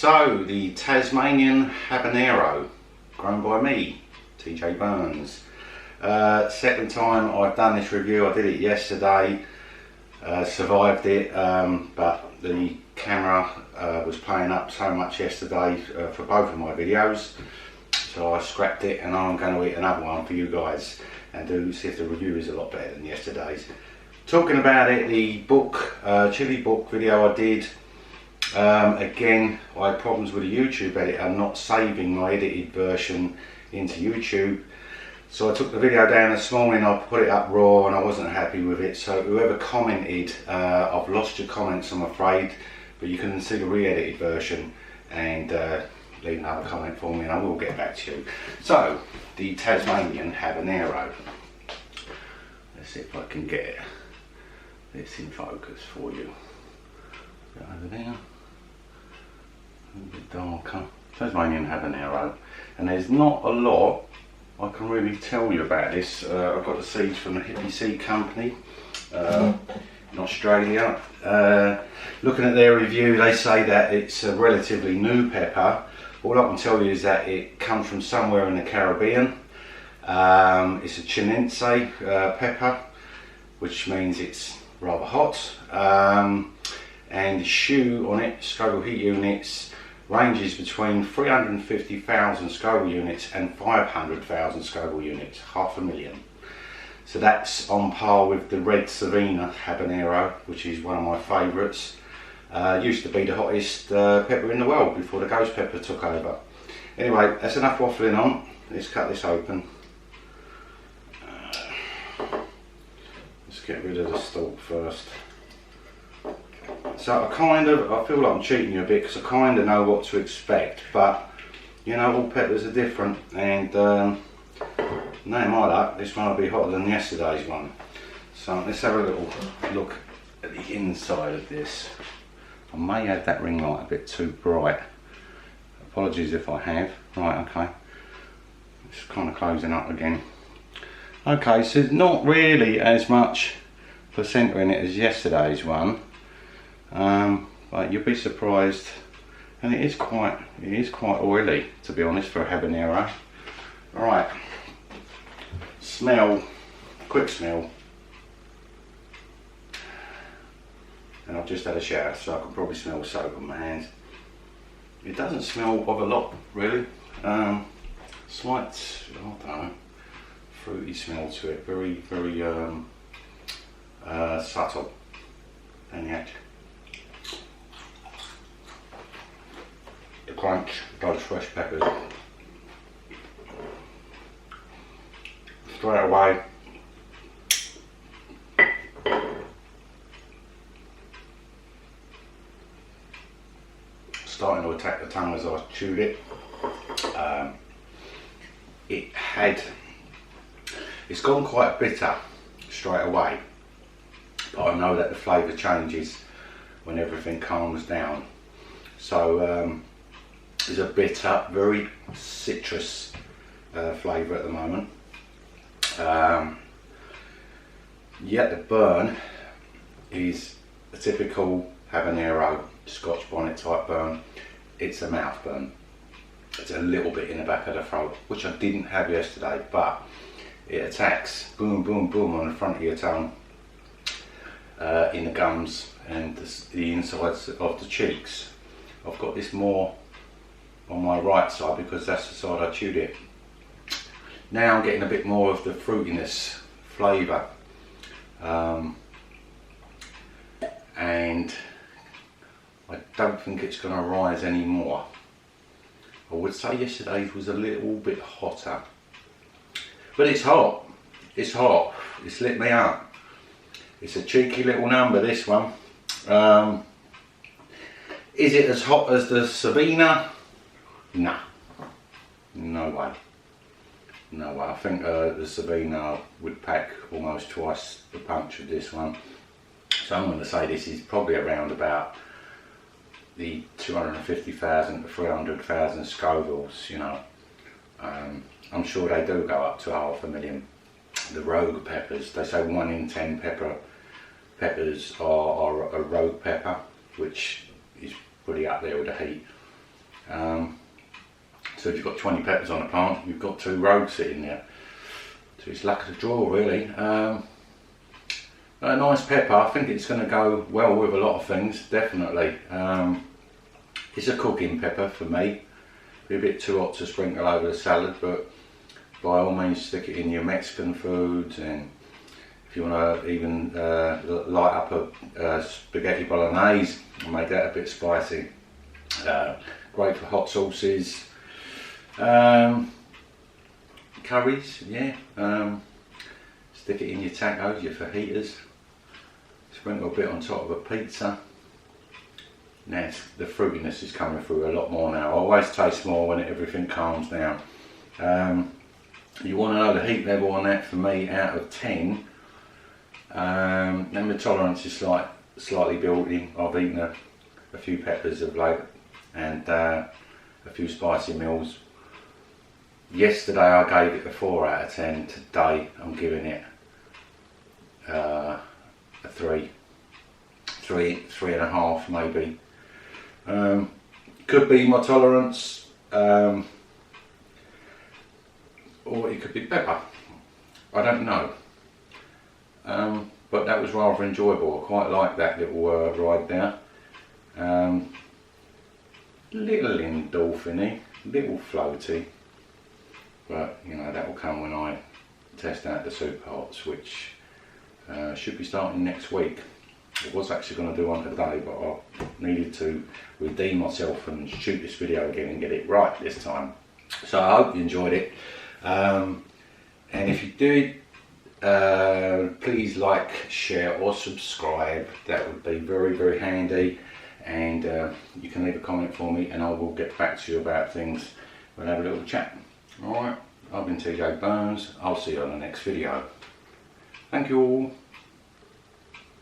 So, the Tasmanian Habanero, grown by me, TJ Burns. Second time I've done this review. I did it yesterday, survived it, but the camera was playing up so much yesterday for both of my videos, so I scrapped it and I'm going to eat another one for you guys and see if the review is a lot better than yesterday's. Talking about it, the book, chili book video I did, again I had problems with the YouTube editor not saving my edited version into YouTube, so I took the video down this morning. I put it up raw and I wasn't happy with it, so whoever commented, I've lost your comments I'm afraid, but you can see the re-edited version and leave another comment for me and I will get back to you. So, the Tasmanian Habanero. Let's see if I can get this in focus for you. Go over there. A bit darker. Tasmanian Habanero, and there's not a lot I can really tell you about this. I've got the seeds from the Hippie Seed Company in Australia. Looking at their review, they say that it's a relatively new pepper. All I can tell you is that it comes from somewhere in the Caribbean. It's a Chinense pepper, which means it's rather hot. And the SHU on it, Scoville heat units, ranges between 350,000 Scoville units and 500,000 Scoville units, 500,000. So that's on par with the red Savina Habanero, which is one of my favourites. Used to be the hottest pepper in the world before the ghost pepper took over. Anyway, that's enough waffling on. Let's cut this open. Let's get rid of the stalk first. So I feel like I'm cheating you a bit because I kind of know what to expect, but you know, all peppers are different, and no my luck, this one will be hotter than yesterday's one. So let's have a little look at the inside of this. I may have that ring light a bit too bright. Apologies if I have. Right, okay. It's kind of closing up again. Okay, so there's not really as much placenta in it as yesterday's one. But you'll be surprised, and it is quite oily, to be honest, for a habanero. Right, smell, quick smell, and I've just had a shower, so I can probably smell soap on my hands. It doesn't smell of a lot, really. Slight, I don't know, fruity smell to it, very subtle, and yet the crunch, those fresh peppers. Straight away, starting to attack the tongue as I chewed it. It's gone quite bitter straight away, but I know that the flavour changes when everything calms down. So there's a bitter, very citrus flavour at the moment. Yet the burn is a typical habanero Scotch bonnet type burn. It's a mouth burn. It's a little bit in the back of the throat, which I didn't have yesterday, but it attacks boom boom boom on the front of your tongue, in the gums and the insides of the cheeks. I've got this more on my right side because that's the side I chewed it. Now I'm getting a bit more of the fruitiness flavour, and I don't think it's going to rise anymore. I would say yesterday's was a little bit hotter, but it's hot. It's hot. It's lit me up. It's a cheeky little number, this one. Is it as hot as the Savina? Nah, no way. No way. I think the Savina would pack almost twice the punch of this one. So I'm going to say this is probably around about the 250,000 to 300,000 Scovilles, you know. I'm sure they do go up to 500,000. The rogue peppers, they say 1 in 10 peppers are a rogue pepper, which is pretty up there with the heat. So if you've got 20 peppers on a plant, you've got 2 rows sitting there. So it's luck of the draw, really. A nice pepper. I think it's going to go well with a lot of things, definitely. It's a cooking pepper for me. Be a bit too hot to sprinkle over the salad, but by all means stick it in your Mexican foods, and if you want to even light up a spaghetti bolognese and make that a bit spicy. Great for hot sauces, curries, yeah. Stick it in your tacos, your fajitas. Sprinkle a bit on top of a pizza. Now the fruitiness is coming through a lot more now. I always taste more when everything calms down. You want to know the heat level on that for me out of 10. And the tolerance is slightly building. I've eaten a few peppers of late and a few spicy meals. Yesterday I gave it a 4 out of 10. Today I'm giving it a 3, 3.5 maybe. Could be my tolerance, or it could be pepper. I don't know. But that was rather enjoyable. I quite like that little ride there. Little endorphin-y, little floaty, but you know that will come when I test out the super hots, which should be starting next week. I was actually going to do one today, but I needed to redeem myself and shoot this video again and get it right this time. So I hope you enjoyed it, and if you did, please like, share or subscribe. That would be very, very handy, and you can leave a comment for me and I will get back to you about things. We'll have a little chat. Alright, I've been TJ Burns. I'll see you on the next video. Thank you all.